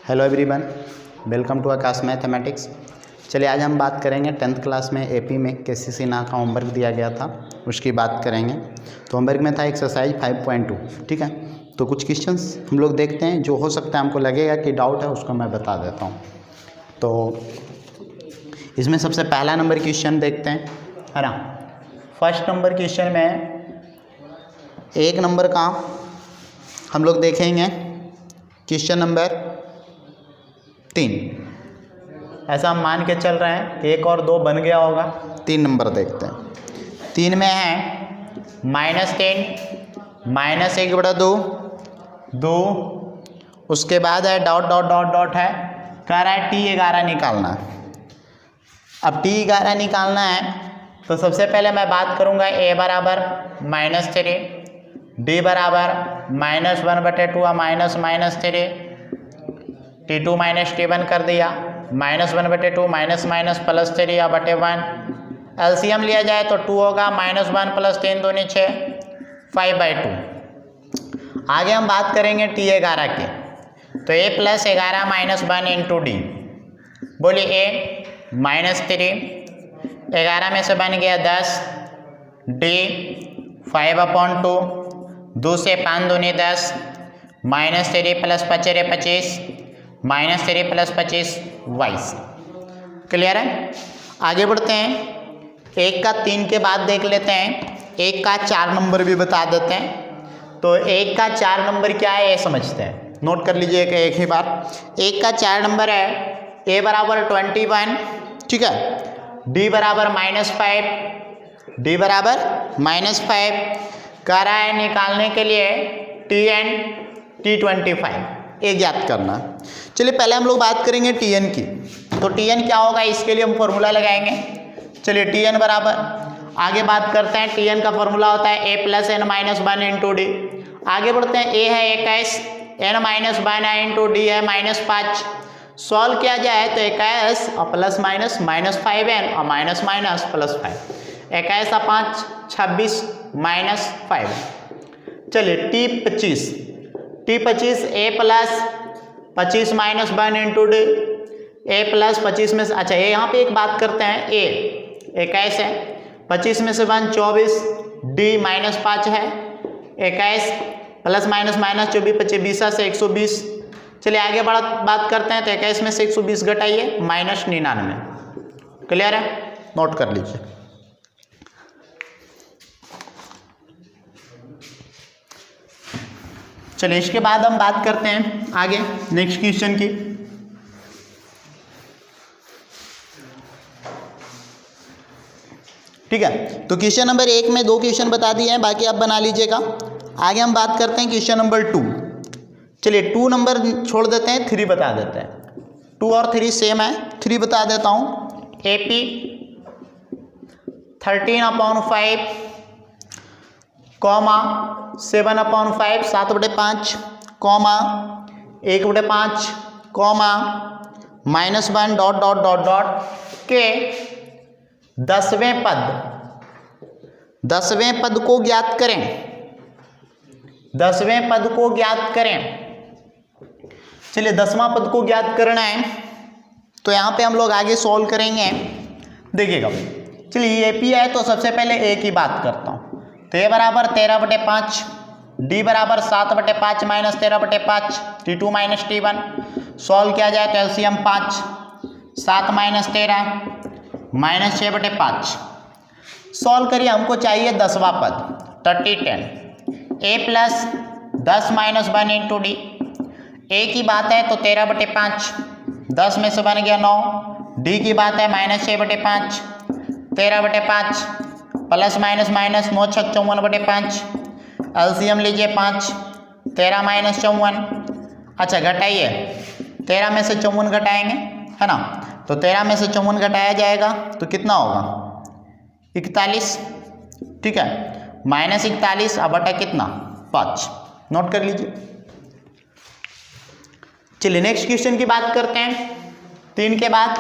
Hello everyone, welcome to Aakash mathematics. चलिए आज हम बात करेंगे 10th क्लास में एपी में केसीसी नाम का होमवर्क दिया गया था, उसकी बात करेंगे। तो होमवर्क में था एक्सरसाइज 5.2, ठीक है। तो कुछ क्वेश्चंस हम लोग देखते हैं, जो हो सकता है हमको लगेगा कि डाउट है उसको मैं बता देता हूँ। तो इसमें सबसे पहला नंबर क्वेश्चन देखते हैं, है ना। फर्स्ट नंबर क्वेश्चन में 1 नंबर का हम लोग देखेंगे क्वेश्चन नंबर 3। ऐसा हम मान के चल रहे हैं, 1 और 2 बन गया होगा। 3 नंबर देखते हैं। 3 में है -10 -1/2 2, उसके बाद है डॉट डॉट डॉट डॉट है, कह रहा है T11 निकालना है। अब T11 निकालना है तो सबसे पहले मैं बात करूंगा A बराबर -3, D बराबर -1/2 -3, T2 -T1 कर दिया, -1/2 -+3/1। एलसीएम लिया जाए तो 2 होगा, -1 + 3 दूनी 6, 5/2। आगे हम बात करेंगे T11 के, तो A + 11 - 1 × D। बोलिए A -3, 11 में से बन गया 10, D 5/2, 2 से 5 दूनी 10, -3 + 5 25, -3 + 25 22। क्लियर है। आगे बढ़ते हैं, 1 का 3 के बाद देख लेते हैं, 1 का 4 नंबर भी बता देते हैं। तो 1 का 4 नंबर क्या है ये समझते हैं, नोट कर लीजिएगा एक ही बार। 1 का 4 नंबर है A बराबर 21, ठीक है। D बराबर -5, D बराबर -5 कह रहा है निकालने के लिए TN T25 एक याद करना। चलिए पहले हम लोग बात करेंगे TN की। तो TN क्या होगा, इसके लिए हम फॉर्मूला लगाएंगे। चलिए TN बराबर, आगे बात करते हैं, TN का फॉर्मूला होता है A + n - 1 × D। आगे बढ़ते हैं, A है 21, n - 1 × D है -5। सॉल्व किया जाए तो 21 और ± -5n और -- +5, 21 और 5 26 -5। चलिए T25 A + 25 - 1 × D, A + 25 में से, अच्छा ये यहाँ पे एक बात करते हैं, A 21 है, 25 में से 1 24, D -5 है, 21 ± -24 25 से 120। चलिए आगे बात करते हैं, तो 21 में से 120 घटाइए -99। क्लियर है, नोट कर लीजिए। चलिए इसके बाद हम बात करते हैं आगे नेक्स्ट क्वेश्चन की। ठीक है, तो क्वेश्चन नंबर 1 में 2 क्वेश्चन बता दिए हैं, बाकी आप बना लीजिएगा। आगे हम बात करते हैं क्वेश्चन नंबर 2। चलिए 2 नंबर छोड़ देते हैं, 3 बता देते हैं। 2 और 3 सेम है, 3 बता देता हूँ। AP 13/5, 7/5 7/5, 1/5, -1 dot dot dot dot के 10वें पद को ज्ञात करें। 10वें पद को ज्ञात करें। चलिए 10वां पद को ज्ञात करना है, तो यहाँ पे हम लोग आगे सॉल्व करेंगे, देखिएगा। चलिए AP है तो सबसे पहले A की बात करता हूँ। तो A बराबर 13/5, D बराबर 7/5 - 13/5, T2 - T1। सॉल्व किया जाए तो LCM 5, 7 - 13 -6/5। सॉल्व करिए, हमको चाहिए 10वां पद 3010। A + 10 - 1 × D। A की बात है तो 13/5, 10 में से बन गया 9। D की बात है -6/5, 13/5 ± -9 × 54/5। एलसीएम लीजिए 5, 13 - 54। अच्छा घटाइए, 13 में से 54 घटाएंगे, है ना। तो 13 में से 54 घटाया जाएगा तो कितना होगा, 41, ठीक है। -41 अब बटा कितना, 5। नोट कर लीजिए। चलिए नेक्स्ट क्वेश्चन की बात करते हैं 3 के बाद।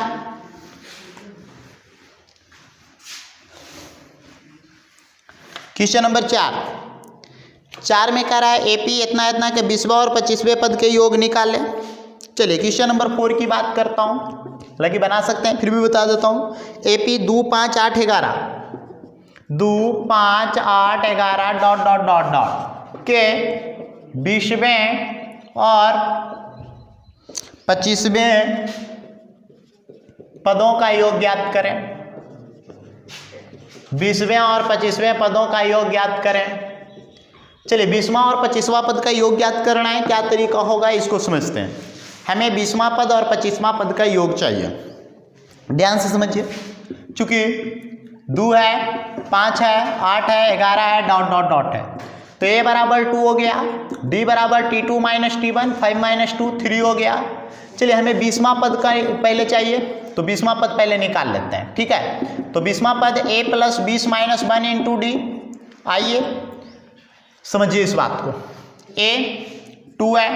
क्वेश्चन नंबर 4 में कह रहा है AP इतना इतना के 20वें और 25वें पद के योग निकाले। चलिए क्वेश्चन नंबर 4 की बात करता हूँ, हालांकि बना सकते हैं फिर भी बता देता हूँ। AP 2 5 8 11 2 5 8 11 dot dot dot dot के 20वें और 25वें पदों का योग ज्ञात करें। 20वें और 25वें पदों का योग ज्ञात करें। चलिए 20वां और 25वां पद का योग ज्ञात करना है, क्या तरीका होगा इसको समझते हैं। हमें 20वां पद और 25वां पद का योग चाहिए, ध्यान से समझिए। चूंकि 2 है, 5 है, 8 है, 11 है, डॉट डॉट डॉट है, तो a बराबर 2 हो गया, d बराबर t2 माइनस t1, 5 माइनस 2 3 हो गया। चलिए हमें 20वां पद का पहले चाहिए, तो 20वां पद पहले निकाल लेते हैं, ठीक है। तो 20वां पद a plus 20 minus 1 into D. आइए समझिए इस बात को। a 2 है,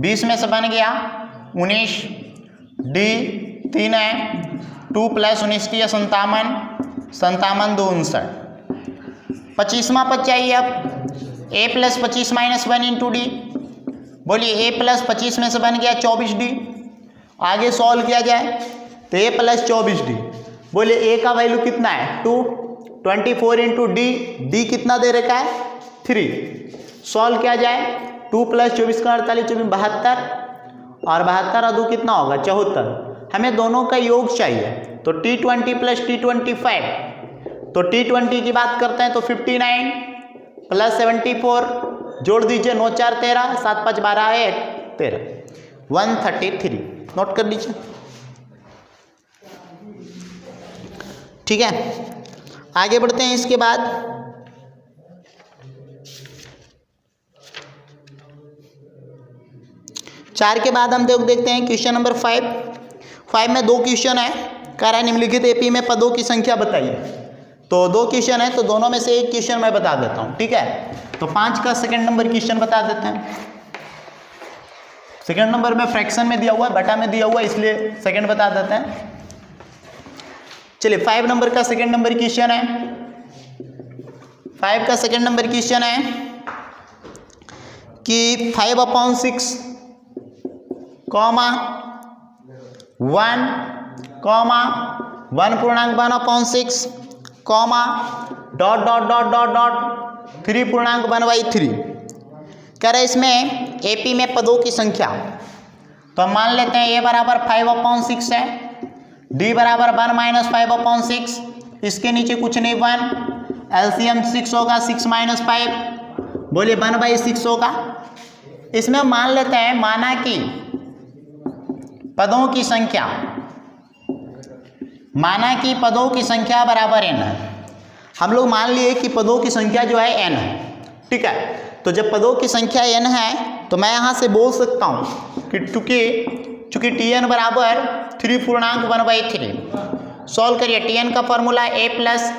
20 में से बन गया 19, d 3 है, 2 प्लस 19 की 57, 57 2 59। 25वां पद चाहिए अब, a plus 25 minus 1 into D. बोलिए a प्लस 25 में से बन गया 24d। आगे सॉल्व किया जाए तो a प्लस 24d। बोलिए a का वैल्यू कितना है 2, 24 इंटू डी कितना दे रखा है 3। सॉल्व किया जाए 2 प्लस 24 का 48 24 72 और 72 और 2 कितना होगा 74। हमें दोनों का योग चाहिए, तो T20 प्लस T25, तो T20 की बात करते हैं तो 59 प्लस 74 जोड़ दीजिए, 9 4 13, 7 5 12 1 13, 133। नोट कर लीजिए, ठीक है। आगे बढ़ते हैं। इसके बाद 4 के बाद हम देखते हैं क्वेश्चन नंबर 5 में 2 क्वेश्चन है। कह रहा है निम्नलिखित एपी में पदों की संख्या बताइए। तो 2 क्वेश्चन है, तो दोनों में से एक क्वेश्चन मैं बता देता हूँ, ठीक है। तो 5 का सेकंड नंबर क्वेश्चन बता देते हैं। सेकंड नंबर में फ्रैक्शन में दिया हुआ है, बटा में दिया हुआ है, इसलिए सेकंड बता देते हैं। चलिए 5 नंबर का सेकंड नंबर क्वेश्चन है। 5 का सेकंड नंबर क्वेश्चन है कि 5/6 कॉमा 1 कॉमा 1 पूर्णांक 1/6 comma dot dot dot dot dot 3 पूर्णांक 1/3। कह रहे इसमें एपी में पदों की संख्या, तो हम मान लेते हैं a बराबर 5/6 है, d बराबर 1 माइनस 5/6, इसके नीचे कुछ नहीं 1, एलसीएम 6 होगा, 6 माइनस 5, बोलिए 1/6 होगा। इसमें मान लेते हैं, माना कि पदों की संख्या, माना कि पदों की संख्या बराबर n है। हम लोग मान लिए कि पदों की संख्या जो है n है, ठीक है। तो जब पदों की संख्या n है तो मैं यहाँ से बोल सकता हूँ कि चूंकि tn बराबर 3 पूर्णांक 1/3। सॉल्व करिए, tn का formula a plus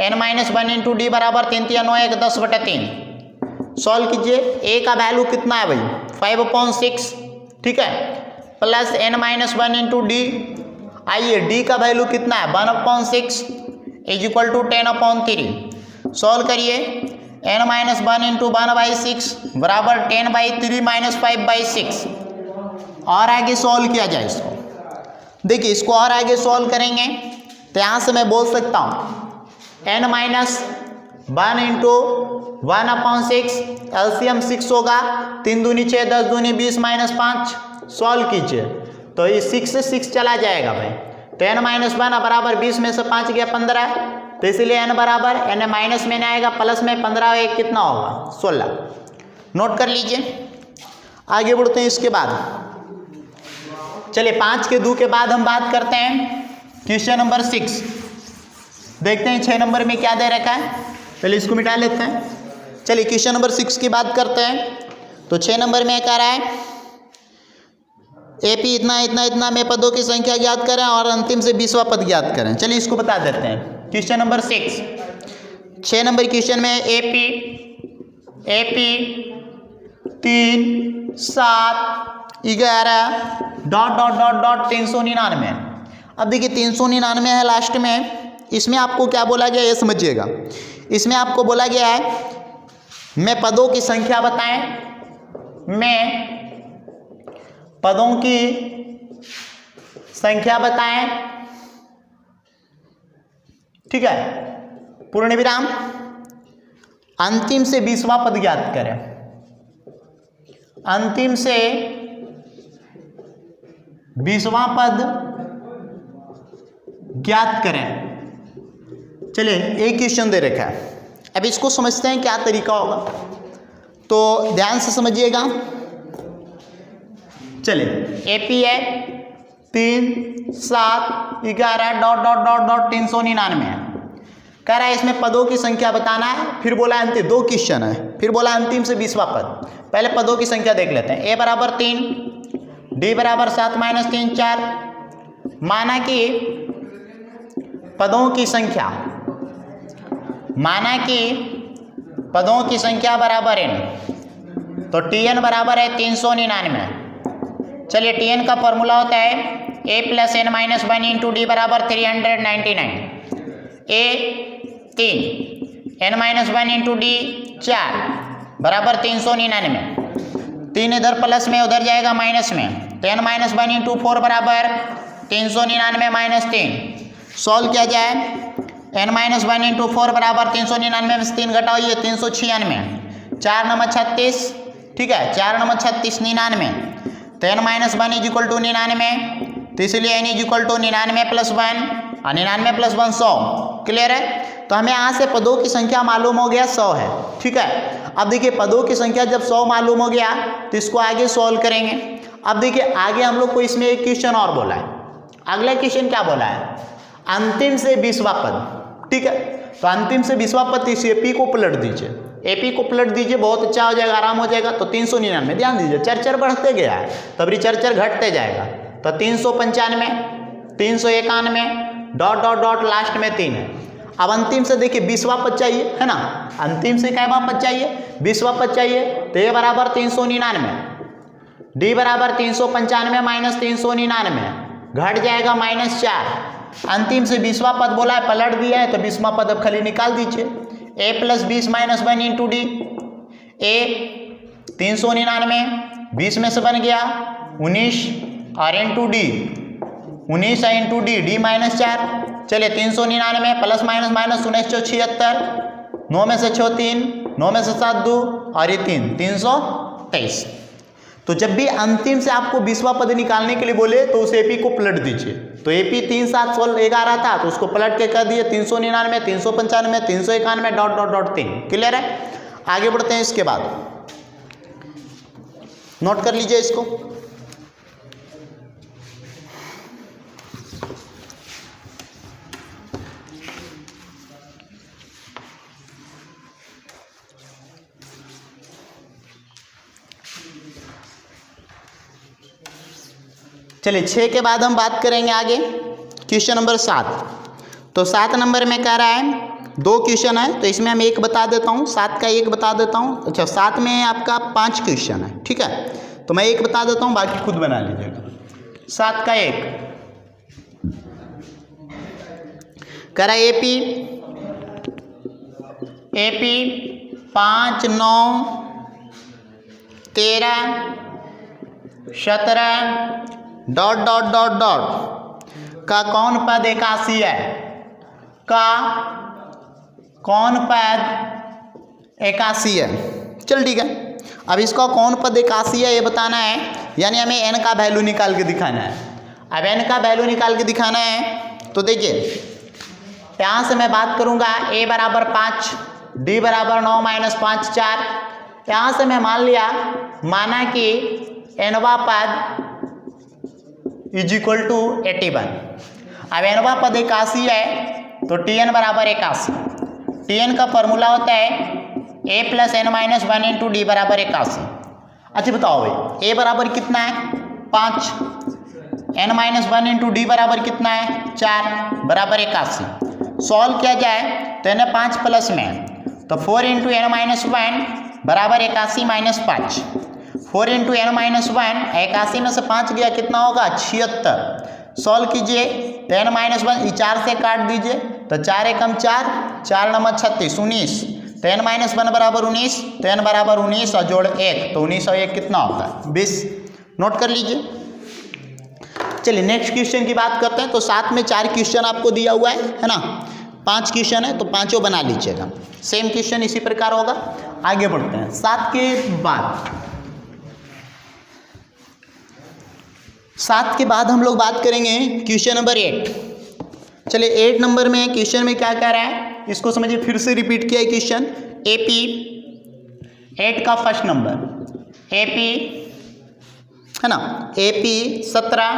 n minus 1 into D बराबर 3 3 9 1 10/3। सॉल्व कीजिए, a का वैल्यू कितना है भाई 5/6, ठीक है, plus n minus 1 into D. आइए d का वैल्यू कितना है 1/6 इज इक्वल टू 10/3। सॉल्व करिए, n माइनस 1 इंटू 1/6 बराबर 10/3 माइनस 5/6। और आगे सॉल्व किया जाए इसको। देखिए इसको और आगे सॉल्व करेंगे तो यहाँ से मैं बोल सकता हूँ n माइनस 1 इंटू 1/6, एलसीएम 6 होगा, 3 दूनी 6 10 दूनी 20 माइनस 5। सॉल्व कीजिए तो ये 6 से 6 चला जाएगा भाई, तो n माइनस 1 बराबर 20 में से 5 गया 15, तो इसलिए n बराबर n माइनस में नहीं आएगा, प्लस में 15 1 कितना होगा 16। नोट कर लीजिए। आगे बढ़ते हैं। इसके बाद चलिए 5 के 2 के बाद हम बात करते हैं क्वेश्चन नंबर 6। देखते हैं 6 नंबर में क्या दे रखा है, पहले इसको मिटा लेते हैं। चलिए क्वेश्चन नंबर 6 की बात करते हैं। तो 6 नंबर में कह रहा है एपी इतना इतना इतना में पदों की संख्या ज्ञात करें और अंतिम से 20वां पद ज्ञात करें। चलिए इसको बता देते हैं। क्वेश्चन नंबर 6 नंबर क्वेश्चन में AP 3 7 11 dot dot dot dot 399। अब देखिए 399 है लास्ट में, इसमें आपको क्या बोला गया ये समझिएगा। इसमें आपको बोला गया है मैं पदों की संख्या बताएं, मैं पदों की संख्या बताएं, ठीक है, पूर्ण विराम, अंतिम से 20वां पद ज्ञात करें, अंतिम से 20वां पद ज्ञात करें। चलिए एक क्वेश्चन दे रखा है, अब इसको समझते हैं क्या तरीका होगा, तो ध्यान से समझिएगा। चलिए एपी है 3 7 11 डॉट डॉट डॉट डॉट 399 है, कह रहा है इसमें पदों की संख्या बताना है, फिर बोला अंतिम, 2 क्वेश्चन है, फिर बोला अंतिम से 20वां पद। पहले पदों की संख्या देख लेते हैं। ए बराबर 3, डी बराबर 7 - 3 4। माना कि पदों की संख्या, माना कि पदों की संख्या बराबर n, तो tn बराबर है 399। चलिए tn का फॉर्मूला होता है a + n - 1 इंटू डी बराबर 399। a 3, n - 1 इंटू डी 4 बराबर 399। 3 इधर प्लस में उधर जाएगा माइनस में, तो n - 1 इंटू 4 बराबर 399 - 3। सॉल्व किया जाए, n - 1 इंटू 4 बराबर 399 में से 3 घटाइए 396, 4 9 36, ठीक है, 4 9 36 99, तो n - 1 = 99, तो इसलिए n = 99 + 1, 99 + 1 100। क्लियर है, तो हमें यहाँ से पदों की संख्या मालूम हो गया 100 है, ठीक है। अब देखिए पदों की संख्या जब 100 मालूम हो गया तो इसको आगे सॉल्व करेंगे। अब देखिए आगे हम लोग को इसमें एक क्वेश्चन और बोला है, अगला क्वेश्चन क्या बोला है, अंतिम से 20वां पद, ठीक है। तो अंतिम से 20वां पद, इस एपी को पलट दीजिए, एपी को पलट दीजिए, बहुत अच्छा हो जाएगा, आराम हो जाएगा। तो 399, ध्यान दीजिए चर बढ़ते गया है, तब चर घटते जाएगा, तो 395 391 डॉट डॉट डॉट लास्ट में 3 है। अब अंतिम से देखिए 20वां पद चाहिए, है ना, अंतिम से क्या पद चाहिए, 20वां पद चाहिए, तो ए बराबर 399, डी बराबर 395 - 399, घट जाएगा -4। अंतिम से 20वां पद बोला है, पलट दिया है, तो 20वां पद अब खाली निकाल दीजिए। a + 20 - 1 इंटू डी, a 399, 20 में से बन गया 19, और इंटू डी 19 है इंटू डी, डी -4। चलिए 399 प्लस माइनस माइनस 19 × 76, 9 में से 6 3, 9 में से 7 2, और ये 3 323। तो जब भी अंतिम से आपको 20वां पद निकालने के लिए बोले तो उस एपी को पलट दीजिए। तो एपी 3 7 16 11 था, तो उसको पलट के कर दिए 399 395 391 डॉट डॉट डॉट 3। क्लियर है, आगे बढ़ते हैं। इसके बाद नोट कर लीजिए इसको। चलिए 6 के बाद हम बात करेंगे आगे क्वेश्चन नंबर 7। तो 7 नंबर में कह रहा है 2 क्वेश्चन है, तो इसमें हम एक बता देता हूँ, 7 का एक बता देता हूँ। अच्छा 7 में आपका 5 क्वेश्चन है, ठीक है, तो मैं एक बता देता हूँ, बाकी खुद बना लीजिएगा। 7 का एक कह रहा है AP 5 9 13 17 dot dot dot dot का कौन पद 81 है, का कौन पद 81 है। चल ठीक है, अब इसका कौन पद 81 है ये बताना है, यानी हमें n का वैल्यू निकाल के दिखाना है। अब n का वैल्यू निकाल के दिखाना है, तो देखिए यहाँ से मैं बात करूँगा a बराबर 5, d बराबर 9 - 5 4। यहाँ से मैं मान लिया, माना कि nवां पद = 81। अब nवां पद 81 है, तो tn बराबर 81। tn का फॉर्मूला होता है a + n - 1 इंटू डी बराबर 81। अच्छा बताओ भाई, a बराबर कितना है 5, n - 1 इंटू डी बराबर कितना है 4, बराबर 81। सॉल्व किया जाए तो n 5 प्लस में, तो 4 इंटू n - 1 बराबर 81 - 5। 4 इंटू n - 1, 81 में से 5 गया, कितना होगा 76। सॉल्व कीजिए तो n - 1 4 से काट दीजिए, तो 4 एकम 4, 4 9 36 19, तो n - 1 बराबर 19, तो n बराबर 19 और जोड़ 1, तो 19 और 1 कितना होता है 20। नोट कर लीजिए। चलिए नेक्स्ट क्वेश्चन की बात करते हैं। तो साथ में 4 क्वेश्चन आपको दिया हुआ है ना, 5 क्वेश्चन है तो पांचों बना लीजिएगा। सेम क्वेश्चन इसी प्रकार होगा। आगे बढ़ते हैं। 7 के बाद हम लोग बात करेंगे क्वेश्चन नंबर 8। चलिए 8 नंबर में क्वेश्चन में क्या कह रहा है इसको समझिए। फिर से रिपीट किया है क्वेश्चन। एपी 8 का फर्स्ट नंबर एपी है ना, एपी 17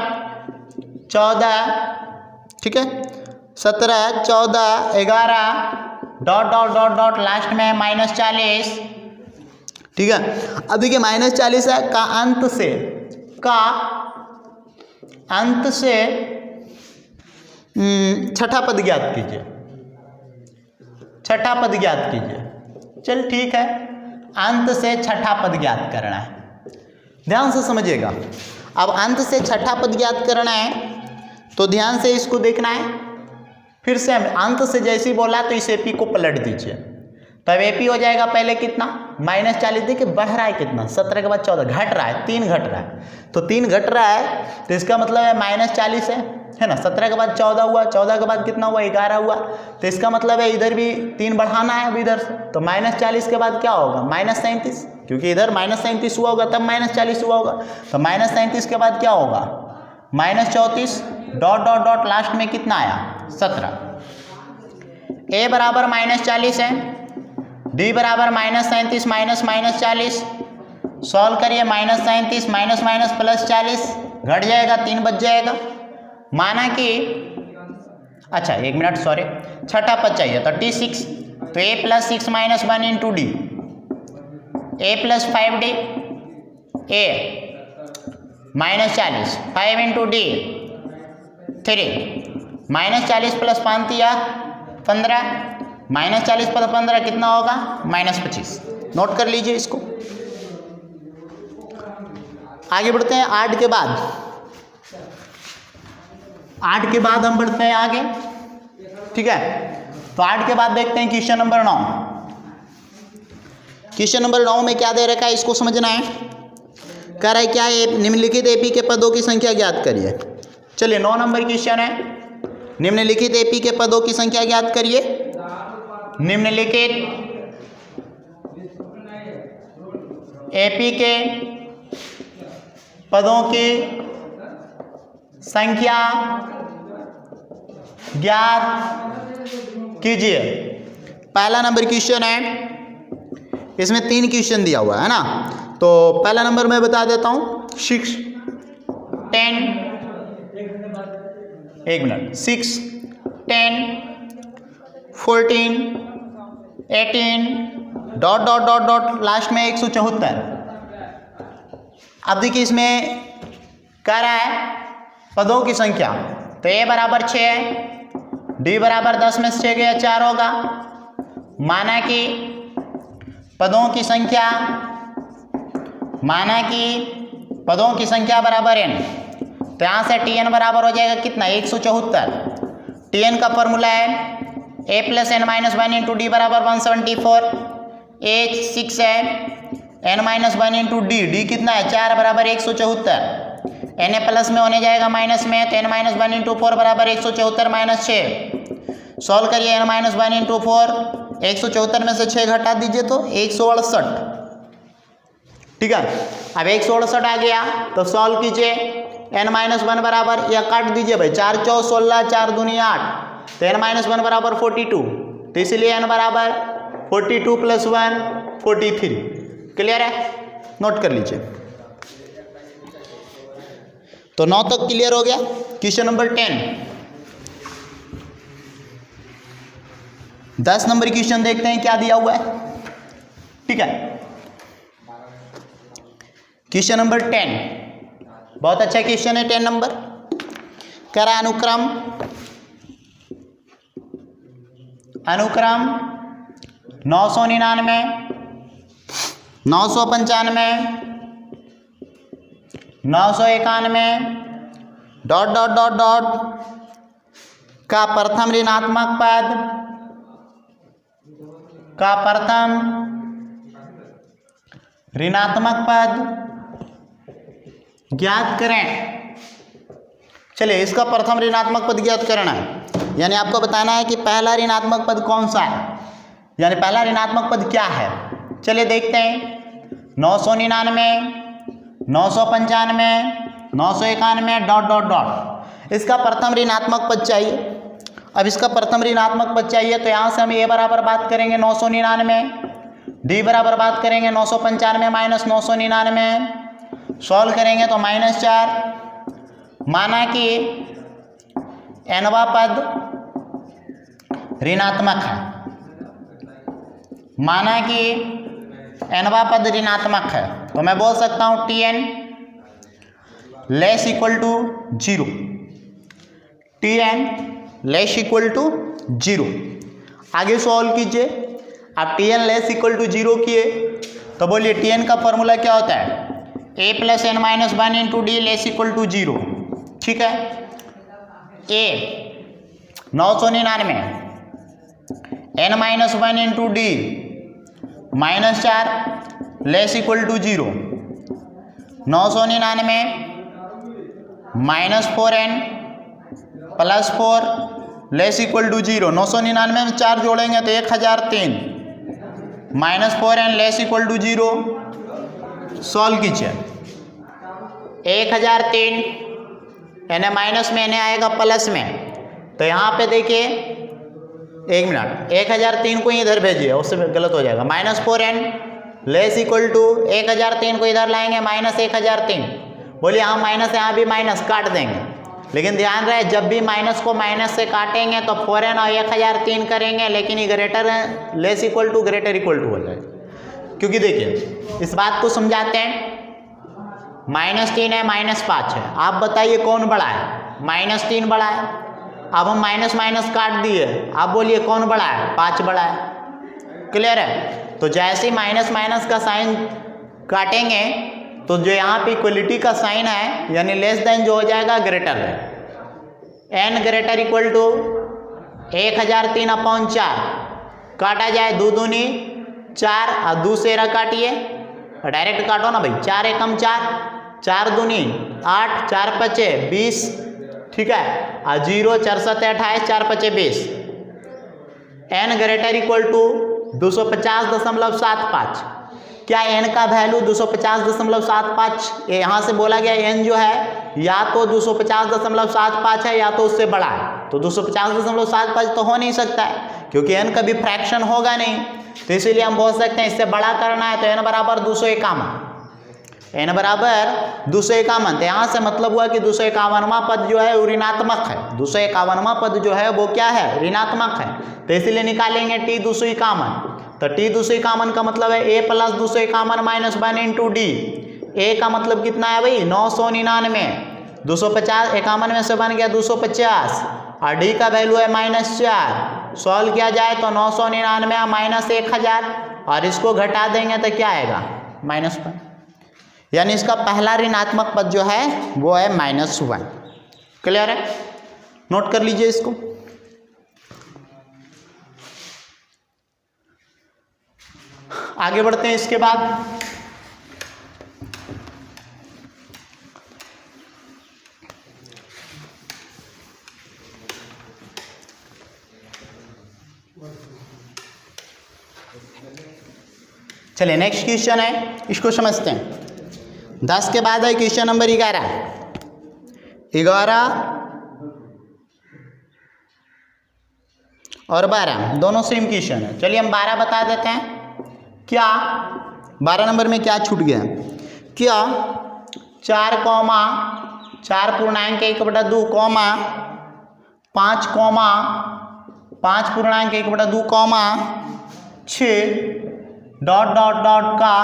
14, ठीक है, 17 14 11 dot dot dot dot last में -40, ठीक है। अब देखिए -40 है का अंत से छठा पद ज्ञात कीजिए, छठा पद ज्ञात कीजिए। चल ठीक है, अंत से छठा पद ज्ञात करना है, ध्यान से समझिएगा। अब अंत से छठा पद ज्ञात करना है तो ध्यान से इसको देखना है। फिर से हम अंत से जैसे ही बोला तो इस एपी को पलट दीजिए। तब एपी हो जाएगा पहले कितना -40, देखिए बढ़ रहा है कितना, 17 के बाद 14 घट रहा है, 3 घट रहा है। तो 3 घट रहा है तो इसका मतलब है -40 है ना। 17 के बाद 14 हुआ, 14 के बाद कितना हुआ 11 हुआ, तो इसका मतलब है इधर भी 3 बढ़ाना है अब इधर से। तो -40 के बाद क्या होगा -37, क्योंकि इधर -37 हुआ होगा तब -40 हुआ होगा। तो -37 के बाद क्या होगा -34 डॉट डॉट डॉट लास्ट में कितना आया 17। ए बराबर -40 है, डी बराबर -37 -40। सॉल्व करिए, -37 माइनस माइनस +40 घट जाएगा, 3 बच जाएगा। माना कि अच्छा 1 मिनट सॉरी, छठा पद चाहिए 36। तो a + 6 - 1 into D, a + 5d, a -40 5 into D 3, -40 + 5 दिया 15, -40 + 15 कितना होगा -25। नोट कर लीजिए इसको। आगे बढ़ते हैं 8 के बाद। 8 के बाद हम बढ़ते हैं आगे, ठीक है। तो 8 के बाद देखते हैं क्वेश्चन नंबर 9। क्वेश्चन नंबर 9 में क्या दे रखा है इसको समझना है। कह रहा है क्या है, निम्नलिखित एपी के पदों की संख्या ज्ञात करिए। चलिए 9 नंबर क्वेश्चन है, निम्नलिखित एपी के पदों की संख्या ज्ञात करिए। निम्नलिखित एपी के पदों की संख्या ज्ञात कीजिए। पहला नंबर क्वेश्चन है, इसमें 3 क्वेश्चन दिया हुआ है ना। तो पहला नंबर मैं बता देता हूं 6 10, 1 minute 6 10 14 18 dot dot dot dot last में 174। अब देखिए इसमें कह रहा है पदों की संख्या। तो a बराबर 6 है, d बराबर 10 में से 6 गया 4 होगा। माना कि पदों की संख्या बराबर n। तो यहाँ से tn बराबर हो जाएगा कितना 174। tn का फॉर्मूला है a + n - 1 इंटू डी बराबर 174। a 6 है, n - 1 इंटू डी कितना है 4 बराबर 174। n प्लस में होने जाएगा माइनस में, तो n - 1 इंटू 4 बराबर 174 - 6। सॉल्व करिए, n - 1 इंटू 4 174 में से 6 घटा दीजिए तो 168, ठीक है। अब 168 आ गया तो सॉल्व कीजिए, n - 1 बराबर, या काट दीजिए भाई, 4 4 16 4 दूनी 8, तो n - 1 बराबर 42। तो इसलिए n बराबर 42 + 1 43। क्लियर है, नोट कर लीजिए। तो 9 तक क्लियर हो गया। क्वेश्चन नंबर 10 नंबर क्वेश्चन देखते हैं क्या दिया हुआ है, ठीक है। क्वेश्चन नंबर 10 बहुत अच्छा क्वेश्चन है। 10 नंबर कह रहा है अनुक्रम 999 995 991 डॉट डॉट डॉट डॉट का प्रथम ऋणात्मक पद ज्ञात करें। चलिए इसका प्रथम ऋणात्मक पद ज्ञात करना है, यानी आपको बताना है कि पहला ऋणात्मक पद कौन सा है, यानी पहला ऋणात्मक पद क्या है। चलिए देखते हैं 999, 995, 991 डॉट डॉट डॉट, इसका प्रथम ऋणात्मक पद चाहिए। अब इसका प्रथम ऋणात्मक पद चाहिए तो यहाँ से हम ए बराबर बात करेंगे 999, डी बराबर बात करेंगे 995 माइनस 999, सॉल्व करेंगे तो -4। माना कि nवा पद ऋणात्मक है, माना कि nवा पद ऋणात्मक है, तो मैं बोल सकता हूँ Tn less equal to 0, Tn less equal to 0। आगे सॉल्व कीजिए। आप Tn लेस इक्वल टू 0 किए तो बोलिए Tn का फॉर्मूला क्या होता है, a plus n minus 1 into D less equal to 0। ठीक है, a 999, n minus 1 into D -4 less equal to 0, 999 -4n plus 4 less equal to 0। 999 में 4 जोड़ेंगे तो 1003 -4n less equal to 0। Solve कीजिए। 1003 यानी माइनस में यानी आएगा प्लस में, तो यहाँ पे देखिए 1 मिनट, 1003 को इधर भेजिए, उससे गलत हो जाएगा। -4n लेस इक्वल टू 1003 को इधर लाएंगे -1003। बोलिए हम माइनस यहाँ भी माइनस काट देंगे, लेकिन ध्यान रहे जब भी माइनस को माइनस से काटेंगे तो 4n और 1003 करेंगे, लेकिन ये greater less equal to greater equal to हो जाएगा। क्योंकि देखिए इस बात को समझाते हैं, -3 है -5 है, आप बताइए कौन बड़ा है, -3 बड़ा है। अब हम माइनस माइनस काट दिए, आप बोलिए कौन बड़ा है, 5 बड़ा है। क्लियर है। तो जैसे ही माइनस माइनस का साइन काटेंगे तो जो यहाँ पे इक्वलिटी का साइन है यानी लेस देन जो हो जाएगा ग्रेटर है। n ग्रेटर इक्वल टू 1003/4 काटा जाए 2 दूनी 4 और 2 से काटिए, डायरेक्ट काटो ना भाई, 4 एकम 4, 4 दूनी 8, 4 पचे 20। ठीक है, और 0 4 7 28, 4 पचे 20। n greater equal to 250.75। क्या n का वैल्यू 250.75 यहाँ से बोला गया, n जो है या तो 250.75 है या तो उससे बड़ा है, तो 250.75 तो हो नहीं सकता है क्योंकि n कभी फ्रैक्शन होगा नहीं, तो इसीलिए हम बोल सकते हैं इससे बड़ा करना है तो n बराबर 251, n बराबर 251। तो यहाँ से मतलब हुआ कि 251वां पद जो है वो ऋणात्मक है, 251वां पद जो है वो क्या है, ऋणात्मक है, तो इसीलिए निकालेंगे t 251। तो t 251 का मतलब है a plus 251 minus 1 into D. a का मतलब कितना है भाई 999, 250 51 में से बन गया 250 और d का वैल्यू है -4। सॉल्व किया जाए तो 999 माइनस 1000 और इसको घटा देंगे तो क्या आएगा -1, यानी इसका पहला ऋणात्मक पद जो है वो है -1। क्लियर है, नोट कर लीजिए इसको। आगे बढ़ते हैं इसके बाद चलिए नेक्स्ट क्वेश्चन है, इसको समझते हैं। 10 के बाद है क्वेश्चन नंबर 11 और 12 दोनों सेम क्वेश्चन है। चलिए हम 12 बता देते हैं। क्या 12 नंबर में क्या छूट गया, क्या 4 पूर्णांक 1/2 5 पूर्णांक 1/2 6 डॉट डॉट डॉट का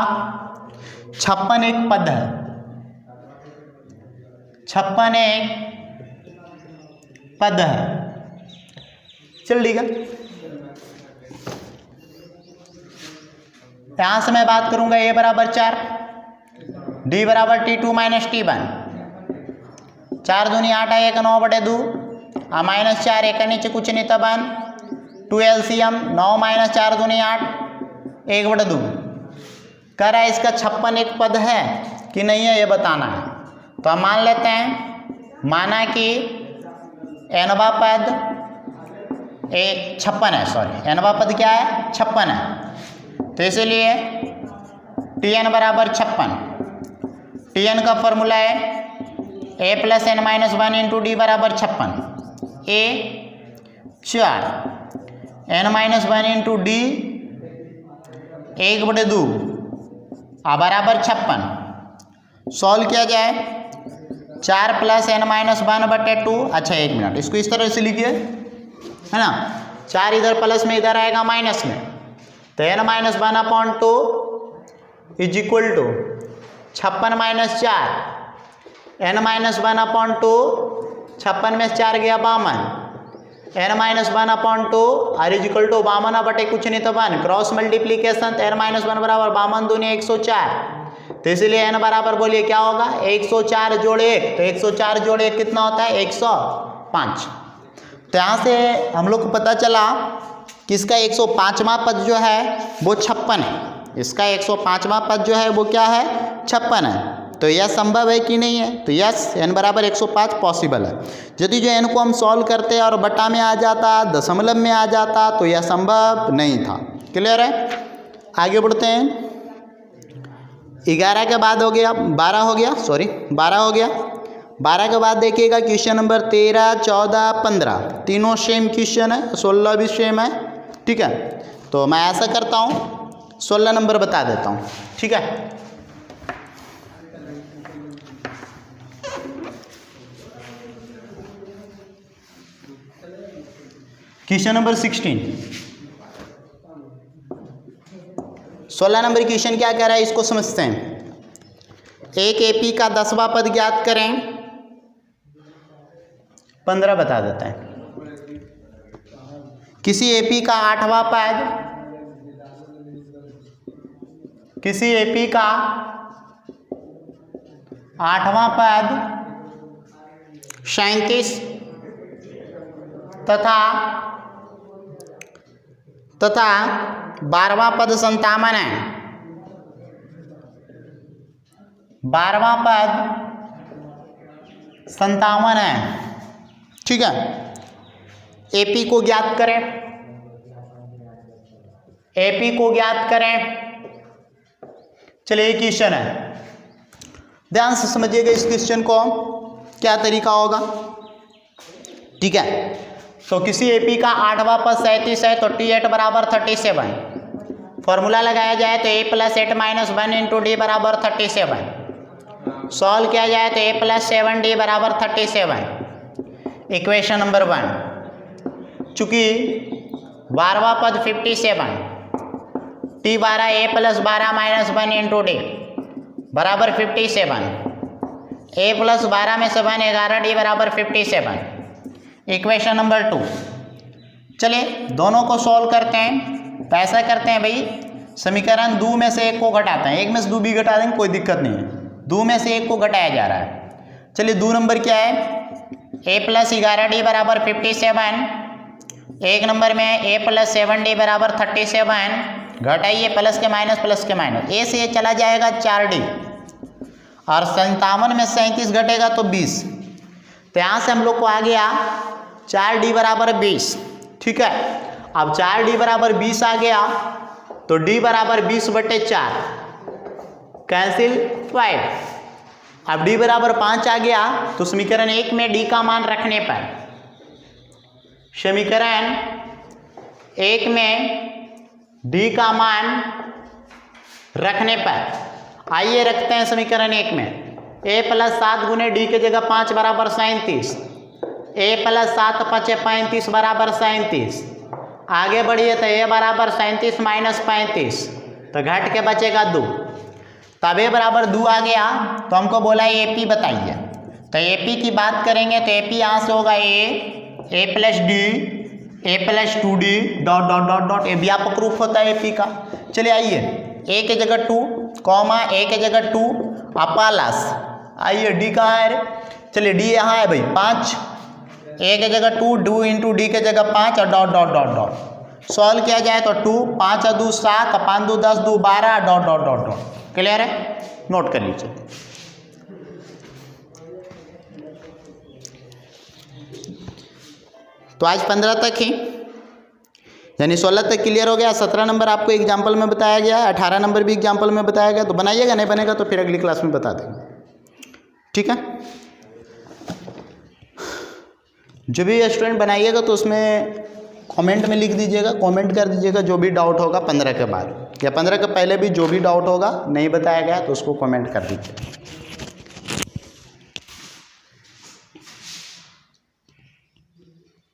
56 एक पद है, 56 एक पद है। चल ठीक है, यहाँ से मैं बात करूंगा a बराबर 4, d बराबर T2 माइनस T1, 4 दूनी 8 है 1 9/2 और -4 एक नीचे कुछ नहीं तब 2 LCM 9 - 4 दूनी 8 1/2। कह रहा है इसका 56 एक पद है कि नहीं है ये बताना है। तो हम मान लेते हैं, माना कि nवां पद 56 है, सॉरी nवां पद क्या है 56 है, तो इसलिए Tn बराबर 56। Tn का फॉर्मूला है a plus n minus 1 into D बराबर 56, a 4 n minus 1 into D 1/2 बराबर 56। सॉल्व किया जाए 4 प्लस n माइनस 1/2। अच्छा एक मिनट, इसको इस तरह से लिखिए, है ना, 4 इधर प्लस में, इधर आएगा माइनस में, तो n minus 1/2 is equal to 56 minus 4, n minus 1/2, 56 में 4 गया 52, n minus 1/2 r is equal to 52 बटे कुछ नहीं तो 1, क्रॉस मल्टीप्लीकेशन, n माइनस 1 बराबर 52 दूनी 104, तो इसलिए n बराबर बोलिए क्या होगा 104 जोड़े 1, तो 104 जोड़े 1 कितना होता है 105। तो यहाँ से हम लोग को पता चला कि इसका 105वां पद जो है वो 56 है, इसका 105वां पद जो है वो क्या है 56 है। तो यह संभव है कि नहीं है, तो यस n बराबर 105 पॉसिबल है। यदि जो n को हम सॉल्व करते और बटा में आ जाता, दशमलव में आ जाता, तो यह संभव नहीं था। क्लियर है, आगे बढ़ते हैं। 11 के बाद हो गया 12 हो गया, सॉरी 12 हो गया। 12 के बाद देखिएगा क्वेश्चन नंबर 13, 14, 15 तीनों सेम क्वेश्चन है, 16 भी सेम है। ठीक है, तो मैं ऐसा करता हूँ 16 नंबर बता देता हूँ। ठीक है, क्वेश्चन नंबर 16, 16 नंबर क्वेश्चन क्या कह रहा है इसको समझते हैं। एक एपी का 10वां पद ज्ञात करें, 15 बता देते हैं। किसी एपी का 8वां पद, किसी एपी का 8वां पद 37 तथा 12वां पद 57 है। 12वां पद 57 है। ठीक है, एपी को ज्ञात करें, एपी को ज्ञात करें। चलिए क्वेश्चन है, ध्यान से समझिएगा इस क्वेश्चन को, क्या तरीका होगा। ठीक है, तो किसी एपी का 8वां पद 37 है, तो T8 बराबर 37। फॉर्मूला लगाया जाए तो a plus 8 minus 1 into D बराबर 37। सॉल्व किया जाए तो a प्लस 7d बराबर 37। इक्वेशन नंबर 1, चूंकि 12वां पद 57, T12 a plus 12 minus 1 into D बराबर 57, a प्लस 12 में से 1 11d बराबर 57। इक्वेशन नंबर 2, चलिए दोनों को सॉल्व करते हैं। तो ऐसा करते हैं भाई, समीकरण 2 में से 1 को घटाते हैं, 1 में से 2 भी घटा देंगे कोई दिक्कत नहीं है, 2 में से 1 को घटाया जा रहा है। चलिए 2 नंबर क्या है, a प्लस 11d बराबर 57, 1 नंबर में a प्लस 7d बराबर 37, घटाइए प्लस के माइनस, a से ये चला जाएगा 4d, और 57 में 37 घटेगा तो 20। तो यहाँ से हम लोग को आ गया 4d बराबर 20। ठीक है, अब 4d बराबर 20 आ गया, तो d बराबर 20/4 कैंसिल 5। अब d बराबर 5 आ गया, तो समीकरण 1 में d का मान रखने पर, समीकरण 1 में d का मान रखने पर, आइए रखते हैं समीकरण 1 में a प्लस 7 गुने d के जगह 5 बराबर 37, a प्लस 7 5 35 बराबर 37। आगे बढ़िए तो a बराबर 37 माइनस 35, तो घट के बचेगा 2। तब a बराबर 2 आ गया, तो हमको बोला AP बताइए। तो AP की बात करेंगे तो AP यहाँ से होगा a plus d, a plus 2d dot dot dot dot, ये व्यापक रूप होता है AP का। चलिए आइए, a के जगह 2 कॉमा a के जगह 2 प्लस, आइए d कहाँ है, चलिए d यहाँ है भाई 5, a के जगह 2 इंटू डी के जगह 5 और dot dot dot dot. Solve किया जाए तो 2 5 2 7 5 2 10 2 12 dot dot dot dot. Clear है, नोट कर लीजिए। तो आज 15 तक ही, यानी 16 तक क्लियर हो गया। 17 नंबर आपको एग्जाम्पल में बताया गया है, 18 नंबर भी एग्जाम्पल में बताया गया। तो बनाइएगा, नहीं बनेगा तो फिर अगली क्लास में बता देंगे, ठीक है। जो भी स्टूडेंट बनाइएगा तो उसमें कमेंट में लिख दीजिएगा, कमेंट कर दीजिएगा जो भी डाउट होगा 15 के बाद, या 15 के पहले भी जो भी डाउट होगा नहीं बताया गया तो उसको कमेंट कर दीजिए।